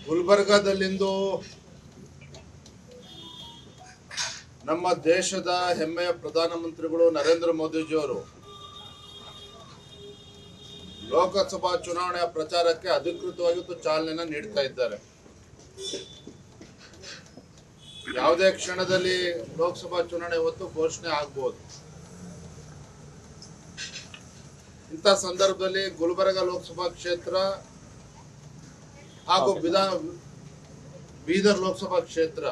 ಗುಲ್ಬರ್ಗಾದಲ್ಲಿಂದು ನಮ್ಮ ದೇಶದ ಹೆಮ್ಮೆಯ ಪ್ರಧಾನಮಂತ್ರಿಗಳು ನರೇಂದ್ರ ಮೋದಿಜಿಯವರು ಲೋಕಸಭಾ ಚುನಾವಣೆಯ ಪ್ರಚಾರಕ್ಕೆ ಅಧಿಕೃತವಾಗಿ ಚಾಲನೆಯನ್ನು ನೀಡ್ತಾ ಇದ್ದಾರೆ. ಯಾವುದೇ ಕ್ಷಣದಲ್ಲಿ ಲೋಕಸಭಾ ಚುನಾವಣೆ ಹೊತ್ತು ಘೋಷಣೆ ಆಗಬಹುದು. ಇಂಥ ಸಂದರ್ಭದಲ್ಲಿ ಗುಲ್ಬರ್ಗ ಲೋಕಸಭಾ ಕ್ಷೇತ್ರ ಹಾಗೂ ಬೀದರ್ ಲೋಕಸಭಾ ಕ್ಷೇತ್ರ,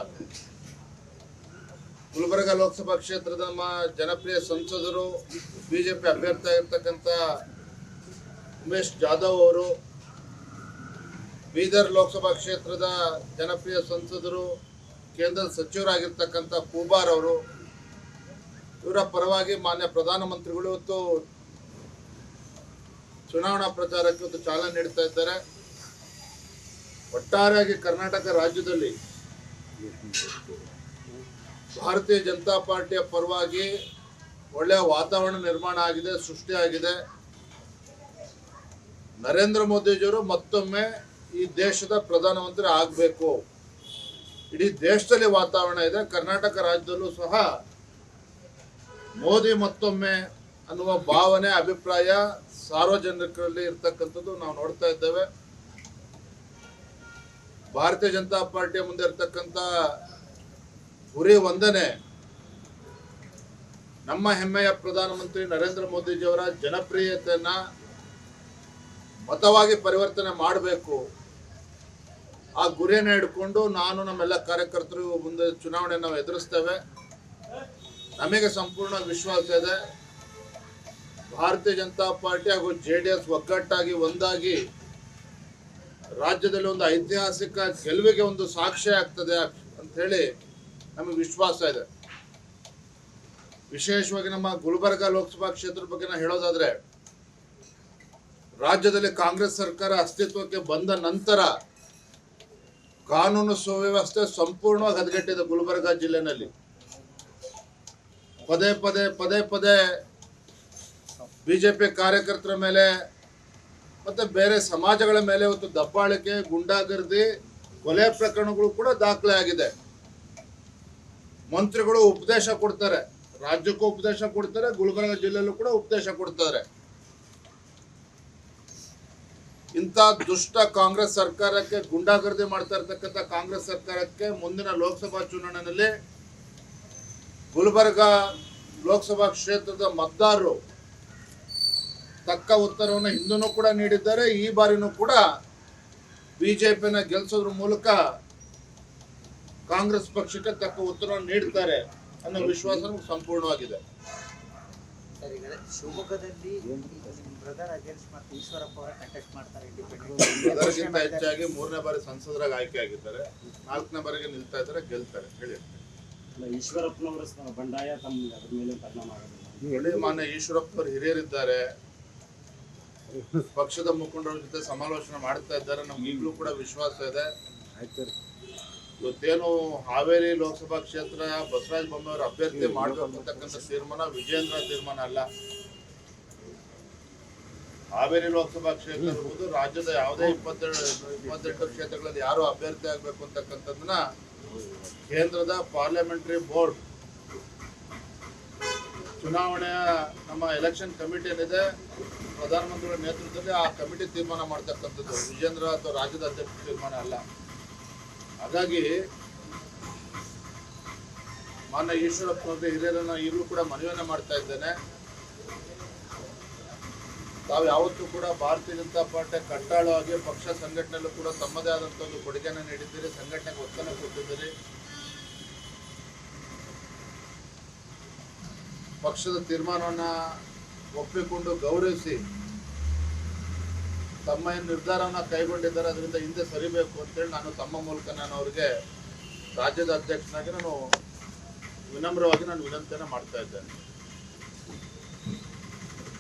ಗುಲ್ಬರ್ಗ ಲೋಕಸಭಾ ಕ್ಷೇತ್ರದ ನಮ್ಮ ಜನಪ್ರಿಯ ಸಂಸದರು ಬಿಜೆಪಿ ಅಭ್ಯರ್ಥಿ ಆಗಿರ್ತಕ್ಕಂಥ ಉಮೇಶ್ ಜಾಧವ್ ಅವರು, ಬೀದರ್ ಲೋಕಸಭಾ ಕ್ಷೇತ್ರದ ಜನಪ್ರಿಯ ಸಂಸದರು ಕೇಂದ್ರ ಸಚಿವರಾಗಿರ್ತಕ್ಕಂಥ ಕೂಬಾರ್ ಅವರು, ಇವರ ಪರವಾಗಿ ಮಾನ್ಯ ಪ್ರಧಾನಮಂತ್ರಿಗಳು ಇವತ್ತು ಚುನಾವಣಾ ಪ್ರಚಾರಕ್ಕೆ ಇವತ್ತು ಚಾಲನೆ ನೀಡ್ತಾ ಇದ್ದಾರೆ. ಒಟ್ಟಾರೆಯಾಗಿ ಕರ್ನಾಟಕ ರಾಜ್ಯದಲ್ಲಿ ಭಾರತೀಯ ಜನತಾ ಪಾರ್ಟಿಯ ಪರವಾಗಿ ಒಳ್ಳೆಯ ವಾತಾವರಣ ನಿರ್ಮಾಣ ಆಗಿದೆ, ಸೃಷ್ಟಿಯಾಗಿದೆ. ನರೇಂದ್ರ ಮೋದಿಜಿಯವರು ಮತ್ತೊಮ್ಮೆ ಈ ದೇಶದ ಪ್ರಧಾನಮಂತ್ರಿ ಆಗಬೇಕು. ಇಡೀ ದೇಶದಲ್ಲಿ ವಾತಾವರಣ ಇದೆ. ಕರ್ನಾಟಕ ರಾಜ್ಯದಲ್ಲೂ ಸಹ ಮೋದಿ ಮತ್ತೊಮ್ಮೆ ಅನ್ನುವ ಭಾವನೆ, ಅಭಿಪ್ರಾಯ ಸಾರ್ವಜನಿಕರಲ್ಲಿ ಇರ್ತಕ್ಕಂಥದ್ದು ನಾವು ನೋಡ್ತಾ ಇದ್ದೇವೆ. ಭಾರತೀಯ ಜನತಾ ಪಾರ್ಟಿಯ ಮುಂದೆ ಇರ್ತಕ್ಕಂಥ ಗುರಿ ಒಂದನೇ, ನಮ್ಮ ಹೆಮ್ಮೆಯ ಪ್ರಧಾನಮಂತ್ರಿ ನರೇಂದ್ರ ಮೋದಿಜಿಯವರ ಜನಪ್ರಿಯತೆಯನ್ನ ಮತವಾಗಿ ಪರಿವರ್ತನೆ ಮಾಡಬೇಕು. ಆ ಗುರಿಯನ್ನು ಹಿಡ್ಕೊಂಡು ನಾನು ನಮ್ಮೆಲ್ಲ ಕಾರ್ಯಕರ್ತರು ಮುಂದೆ ಚುನಾವಣೆ ನಾವು ಎದುರಿಸ್ತೇವೆ. ನಮಗೆ ಸಂಪೂರ್ಣ ವಿಶ್ವಾಸ ಇದೆ. ಭಾರತೀಯ ಜನತಾ ಪಾರ್ಟಿ ಹಾಗೂ JDS ಒಗ್ಗಟ್ಟಾಗಿ ಒಂದಾಗಿ ರಾಜ್ಯದಲ್ಲಿ ಒಂದು ಐತಿಹಾಸಿಕ ಗೆಲುವಿಗೆ ಒಂದು ಸಾಕ್ಷಿ ಆಗ್ತದೆ ಅಂತ ಹೇಳಿ ನಮಗೆ ವಿಶ್ವಾಸ ಇದೆ. ವಿಶೇಷವಾಗಿ ನಮ್ಮ ಗುಲ್ಬರ್ಗ ಲೋಕಸಭಾ ಕ್ಷೇತ್ರದ ಬಗ್ಗೆ ನಾವು ಹೇಳೋದಾದ್ರೆ, ರಾಜ್ಯದಲ್ಲಿ ಕಾಂಗ್ರೆಸ್ ಸರ್ಕಾರ ಅಸ್ತಿತ್ವಕ್ಕೆ ಬಂದ ನಂತರ ಕಾನೂನು ಸುವ್ಯವಸ್ಥೆ ಸಂಪೂರ್ಣವಾಗಿ ಹದಗೆಟ್ಟಿದೆ. ಗುಲ್ಬರ್ಗ ಜಿಲ್ಲೆನಲ್ಲಿ ಪದೇ ಪದೇ ಬಿಜೆಪಿ ಕಾರ್ಯಕರ್ತರ ಮೇಲೆ ಮತ್ತೆ ಬೇರೆ ಸಮಾಜಗಳ ಮೇಲೆ ಇವತ್ತು ದಬ್ಬಾಳಿಕೆ, ಗುಂಡಾಗರ್ದಿ, ಕೊಲೆ ಪ್ರಕರಣಗಳು ಕೂಡ ದಾಖಲೆ ಆಗಿದೆ. ಮಂತ್ರಿಗಳು ಉಪದೇಶ ಕೊಡ್ತಾರೆ, ರಾಜ್ಯಕ್ಕೂ ಉಪದೇಶ ಕೊಡ್ತಾರೆ, ಗುಲ್ಬರ್ಗ ಜಿಲ್ಲೆಯಲ್ಲೂ ಕೂಡ ಉಪದೇಶ ಕೊಡ್ತಾರೆ. ಇಂಥ ದುಷ್ಟ ಕಾಂಗ್ರೆಸ್ ಸರ್ಕಾರಕ್ಕೆ, ಗುಂಡಾಗರ್ದಿ ಮಾಡ್ತಾ ಇರ್ತಕ್ಕಂಥ ಕಾಂಗ್ರೆಸ್ ಸರ್ಕಾರಕ್ಕೆ ಮುಂದಿನ ಲೋಕಸಭಾ ಚುನಾವಣೆಯಲ್ಲಿ ಗುಲ್ಬರ್ಗ ಲೋಕಸಭಾ ಕ್ಷೇತ್ರದ ಮತದಾರರು ತಕ್ಕ ಉತ್ತರವನ್ನು ಹಿಂದೂ ಕೂಡ ನೀಡಿದ್ದಾರೆ. ಈ ಬಾರಿನೂ ಕೂಡ ಬಿಜೆಪಿನ ಗೆಲ್ಲಿಸೋದ್ರ ಮೂಲಕ ಕಾಂಗ್ರೆಸ್ ಪಕ್ಷಕ್ಕೆ ತಕ್ಕ ಉತ್ತರವನ್ನು ನೀಡ್ತಾರೆ ಅನ್ನೋ ವಿಶ್ವಾಸ ನಮಗೆ ಸಂಪೂರ್ಣವಾಗಿದೆ. ಅದಕ್ಕಿಂತ ಹೆಚ್ಚಾಗಿ 3ನೇ ಬಾರಿ ಸಂಸದರಾಗಿ ಆಯ್ಕೆ ಆಗಿದ್ದಾರೆ, 4ನೇ ಬಾರಿಗೆ ನಿಲ್ತಾ ಇದ್ದಾರೆ, ಗೆಲ್ತಾರೆ. ಹೇಳಿ ಈಶ್ವರಪ್ಪನವರ ಬಂಡಾಯ ತಮ್ಮ ಅದ್ರ ಮೇಲೆ ಪರಿಣಾಮ ಆಗೋದಿಲ್ಲ. ಹೇಳಿ, ಮಾನ್ಯ ಈಶ್ವರಪ್ಪನವರು ಹಿರಿಯರಿದ್ದಾರೆ, ಪಕ್ಷದ ಮುಖಂಡರ ಜೊತೆ ಸಮಾಲೋಚನೆ ಮಾಡ್ತಾ ಇದ್ದಾರೆ. ನಮ್ಗೆ ಈಗಲೂ ಕೂಡ ವಿಶ್ವಾಸ ಇದೆ. ಇವತ್ತೇನು ಹಾವೇರಿ ಲೋಕಸಭಾ ಕ್ಷೇತ್ರ ಬಸವರಾಜ ಬೊಮ್ಮಾಯಿ ಅಭ್ಯರ್ಥಿ ಮಾಡಬೇಕು ಅಂತಕ್ಕಂಥ ತೀರ್ಮಾನ ವಿಜೇಂದ್ರ ತೀರ್ಮಾನ ಅಲ್ಲ. ಹಾವೇರಿ ಲೋಕಸಭಾ ಕ್ಷೇತ್ರ ಇರ್ಬೋದು, ರಾಜ್ಯದ ಯಾವುದೇ 28 ಕ್ಷೇತ್ರಗಳಲ್ಲಿ ಯಾರು ಅಭ್ಯರ್ಥಿ ಆಗ್ಬೇಕು ಅಂತಕ್ಕಂಥದ್ದನ್ನ ಕೇಂದ್ರದ ಪಾರ್ಲಿಮೆಂಟರಿ ಬೋರ್ಡ್, ಚುನಾವಣೆಯ ನಮ್ಮ ಎಲೆಕ್ಷನ್ ಕಮಿಟಿ ಏನಿದೆ ಪ್ರಧಾನಮಂತ್ರಿಗಳ ನೇತೃತ್ವದಲ್ಲಿ ಆ ಕಮಿಟಿ ತೀರ್ಮಾನ ಮಾಡ್ತಕ್ಕಂಥದ್ದು, ವಿಜೇಂದ್ರ ಅಥವಾ ರಾಜ್ಯದ ಅಧ್ಯಕ್ಷ ತೀರ್ಮಾನ ಅಲ್ಲ. ಹಾಗಾಗಿ ಮಾನ್ಯ ಈಶ್ವರಪ್ಪನವರಿಗೆ ಹಿರಿಯರನ್ನ ಈಗಲೂ ಕೂಡ ಮನವಿಯನ್ನ ಮಾಡ್ತಾ ಇದ್ದೇನೆ. ತಾವು ಯಾವತ್ತೂ ಕೂಡ ಭಾರತೀಯ ಜನತಾ ಪಾರ್ಟಿ ಕಟ್ಟಾಳವಾಗಿ ಪಕ್ಷ ಸಂಘಟನೆಯಲ್ಲೂ ಕೂಡ ತಮ್ಮದೇ ಆದಂಥ ಒಂದು ಕೊಡುಗೆಯನ್ನು ನೀಡಿದ್ದೀರಿ, ಸಂಘಟನೆಗೆ ಒತ್ತನ್ನು ಕೊಟ್ಟಿದ್ದೀರಿ. ಪಕ್ಷದ ತೀರ್ಮಾನವನ್ನ ಒಪ್ಪಿಕೊಂಡು ಗೌರವಿಸಿ ತಮ್ಮ ಏನು ನಿರ್ಧಾರವನ್ನ ಕೈಗೊಂಡಿದ್ದಾರೆ ಅದರಿಂದ ಹಿಂದೆ ಸರಿಬೇಕು ಅಂತೇಳಿ ನಾನು ತಮ್ಮ ಮೂಲಕ ನಾನು ಅವರಿಗೆ ರಾಜ್ಯದ ಅಧ್ಯಕ್ಷನಾಗಿ ನಾನು ವಿನಮ್ರವಾಗಿ ನಾನು ವಿನಂತಿಯನ್ನು ಮಾಡ್ತಾ ಇದ್ದೇನೆ.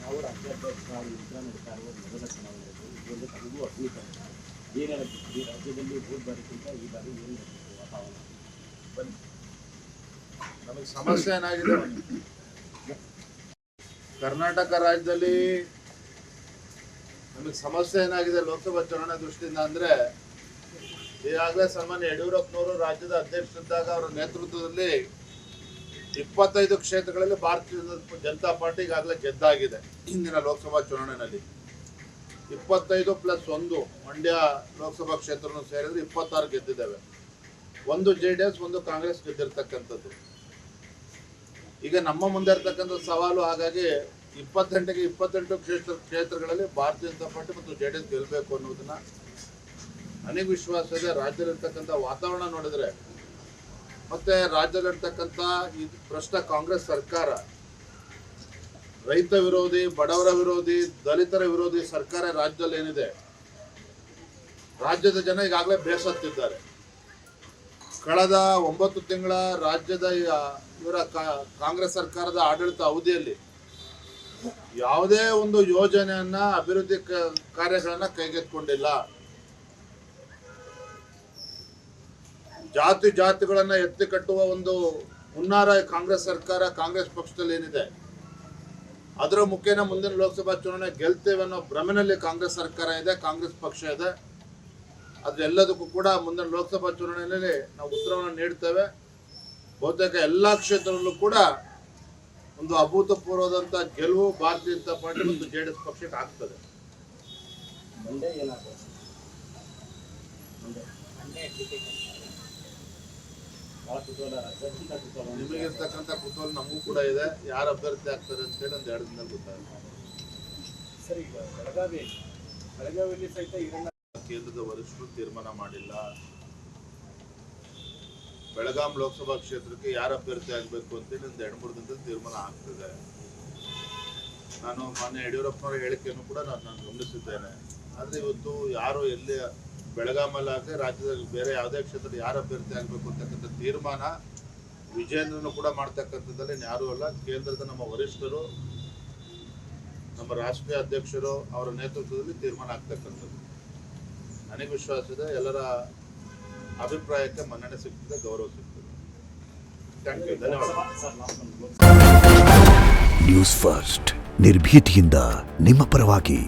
ನಾವು ರಾಜ್ಯಾಧ್ಯಕ್ಷ ಈ ರಾಜ್ಯದಲ್ಲಿ ಹೋದ ಬಾರಿಗಿಂತ ಈ ಬಾರಿ ಏನು ವಾತಾವರಣ ಬನ್ನಿ. ನಮಗೆ ಸಮಸ್ಯೆ ಏನಾಗಿದೆ, ಕರ್ನಾಟಕ ರಾಜ್ಯದಲ್ಲಿ ನಮಗೆ ಸಮಸ್ಯೆ ಏನಾಗಿದೆ ಲೋಕಸಭಾ ಚುನಾವಣೆ ದೃಷ್ಟಿಯಿಂದ ಅಂದ್ರೆ, ಈಗಾಗಲೇ ಸನ್ಮಾನ್ಯ ಯಡಿಯೂರಪ್ಪನವರು ರಾಜ್ಯದ ಅಧ್ಯಕ್ಷರಿದ್ದಾಗ ಅವರ ನೇತೃತ್ವದಲ್ಲಿ 25 ಕ್ಷೇತ್ರಗಳಲ್ಲಿ ಭಾರತೀಯ ಜನತಾ ಪಾರ್ಟಿ ಈಗಾಗಲೇ ಗೆದ್ದಾಗಿದೆ. ಹಿಂದಿನ ಲೋಕಸಭಾ ಚುನಾವಣೆಯಲ್ಲಿ 25+1 ಮಂಡ್ಯ ಲೋಕಸಭಾ ಕ್ಷೇತ್ರವನ್ನು ಸೇರಿದ್ರೆ 26 ಗೆದ್ದಿದ್ದಾವೆ. ಒಂದು JDS, ಒಂದು ಕಾಂಗ್ರೆಸ್ ಗೆದ್ದಿರ್ತಕ್ಕಂಥದ್ದು. ಈಗ ನಮ್ಮ ಮುಂದೆ ಇರ್ತಕ್ಕಂಥ ಸವಾಲು, ಹಾಗಾಗಿ 28ಗೆ 28 ಕ್ಷೇತ್ರಗಳಲ್ಲಿ ಭಾರತೀಯ ಜನತಾ ಪಾರ್ಟಿ ಮತ್ತು JDS ಗೆಲ್ಲಬೇಕು ಅನ್ನೋದನ್ನ ನನಗೆ ವಿಶ್ವಾಸ ಇದೆ. ರಾಜ್ಯದಲ್ಲಿರ್ತಕ್ಕಂಥ ವಾತಾವರಣ ನೋಡಿದ್ರೆ ಮತ್ತೆ ರಾಜ್ಯದಲ್ಲಿರ್ತಕ್ಕಂಥ ಈ ಭ್ರಷ್ಟ ಕಾಂಗ್ರೆಸ್ ಸರ್ಕಾರ, ರೈತ ವಿರೋಧಿ, ಬಡವರ ವಿರೋಧಿ, ದಲಿತರ ವಿರೋಧಿ ಸರ್ಕಾರ ರಾಜ್ಯದಲ್ಲಿ ಏನಿದೆ, ರಾಜ್ಯದ ಜನ ಈಗಾಗಲೇ ಬೇಸತ್ತಿದ್ದಾರೆ. ಕಳೆದ 9 ತಿಂಗಳ ರಾಜ್ಯದ ಇವರ ಕಾಂಗ್ರೆಸ್ ಸರ್ಕಾರದ ಆಡಳಿತ ಅವಧಿಯಲ್ಲಿ ಯಾವುದೇ ಒಂದು ಯೋಜನೆಯನ್ನ, ಅಭಿವೃದ್ಧಿ ಕಾರ್ಯಗಳನ್ನ ಕೈಗೆತ್ತಿಕೊಂಡಿಲ್ಲ. ಜಾತಿಗಳನ್ನ ಎತ್ತಿ ಕಟ್ಟುವ ಒಂದು ಹುನ್ನಾರ ಕಾಂಗ್ರೆಸ್ ಸರ್ಕಾರ, ಕಾಂಗ್ರೆಸ್ ಪಕ್ಷದಲ್ಲಿ ಏನಿದೆ, ಅದರ ಮುಖೇನ ಮುಂದಿನ ಲೋಕಸಭಾ ಚುನಾವಣೆ ಗೆಲ್ತೇವೆ ಅನ್ನೋ ಭ್ರಮೆನಲ್ಲಿ ಕಾಂಗ್ರೆಸ್ ಸರ್ಕಾರ ಇದೆ, ಕಾಂಗ್ರೆಸ್ ಪಕ್ಷ ಇದೆ. ಅದೆಲ್ಲದಕ್ಕೂ ಕೂಡ ಮುಂದಿನ ಲೋಕಸಭಾ ಚುನಾವಣೆಯಲ್ಲಿ ನಾವು ಉತ್ತರವನ್ನು ನೀಡ್ತೇವೆ. ಬಹುತೇಕ ಎಲ್ಲ ಕ್ಷೇತ್ರದಲ್ಲೂ ಕೂಡ ಒಂದು ಅಭೂತಪೂರ್ವದಂತ ಗೆಲುವು ಭಾರತೀಯ ಜನತಾ ಪಾರ್ಟಿ ಮತ್ತು JDS ಪಕ್ಷಕ್ಕೆ ಆಗ್ತದೆ. ಮಂಡ್ಯ ಏನಾಗ್ತದೆ? ನಿಮಗಿರ್ತಕ್ಕಂಥ ಕುತೂಹಲ ನಮಗೂ ಕೂಡ ಇದೆ. ಯಾರು ಅಭ್ಯರ್ಥಿ ಆಗ್ತಾರೆ ಅಂತೇಳಿ ಒಂದು 2 ದಿನದಲ್ಲಿ ಗೊತ್ತಾಗುತ್ತೆ. ಸರ್, ಈಗ ಬೆಳಗಾವಿಯಲ್ಲಿ ಸಹಿತ ಕೇಂದ್ರದ ವರಿಷ್ಠರು ತೀರ್ಮಾನ ಮಾಡಿಲ್ಲ. ಬೆಳಗಾಂ ಲೋಕಸಭಾ ಕ್ಷೇತ್ರಕ್ಕೆ ಯಾರು ಅಭ್ಯರ್ಥಿ ಆಗಬೇಕು ಅಂತೇಳಿ ಒಂದು 2-3 ದಿನದಲ್ಲಿ ತೀರ್ಮಾನ ಆಗ್ತದೆ. ನಾನು ಮಾನ್ಯ ಯಡಿಯೂರಪ್ಪನವರ ಹೇಳಿಕೆಯನ್ನು ಕೂಡ ನಾನು ಗಮನಿಸಿದ್ದೇನೆ. ಆದರೆ ಇವತ್ತು ಯಾರು ಎಲ್ಲಿ ಬೆಳಗಾಮಲ್ಲಾಗಲಿ ರಾಜ್ಯದ ಬೇರೆ ಯಾವುದೇ ಕ್ಷೇತ್ರದಲ್ಲಿ ಯಾರು ಅಭ್ಯರ್ಥಿ ಆಗಬೇಕು ಅಂತಕ್ಕಂಥ ತೀರ್ಮಾನ ವಿಜೇಂದ್ರನು ಕೂಡ ಮಾಡ್ತಕ್ಕಂಥದ್ದಲ್ಲಿ ಯಾರೂ ಅಲ್ಲ. ಕೇಂದ್ರದ ನಮ್ಮ ವರಿಷ್ಠರು, ನಮ್ಮ ರಾಷ್ಟ್ರೀಯ ಅಧ್ಯಕ್ಷರು ಅವರ ನೇತೃತ್ವದಲ್ಲಿ ತೀರ್ಮಾನ ಆಗ್ತಕ್ಕಂಥದ್ದು. ನನಗೆ ವಿಶ್ವಾಸ ಇದೆ, ಎಲ್ಲರ ಅಭಿಪ್ರಾಯಕ್ಕೆ ಮನ್ನಣೆ ಸಿಗ್ತದೆ, ಗೌರವ ಸಿಗ್ತದೆ. ಥ್ಯಾಂಕ್ ಯು, ಧನ್ಯವಾದ. ನ್ಯೂಸ್ ಫಸ್ಟ್, ನಿರ್ಭೀತಿಯಿಂದ ನಿಮ್ಮ ಪರವಾಗಿ.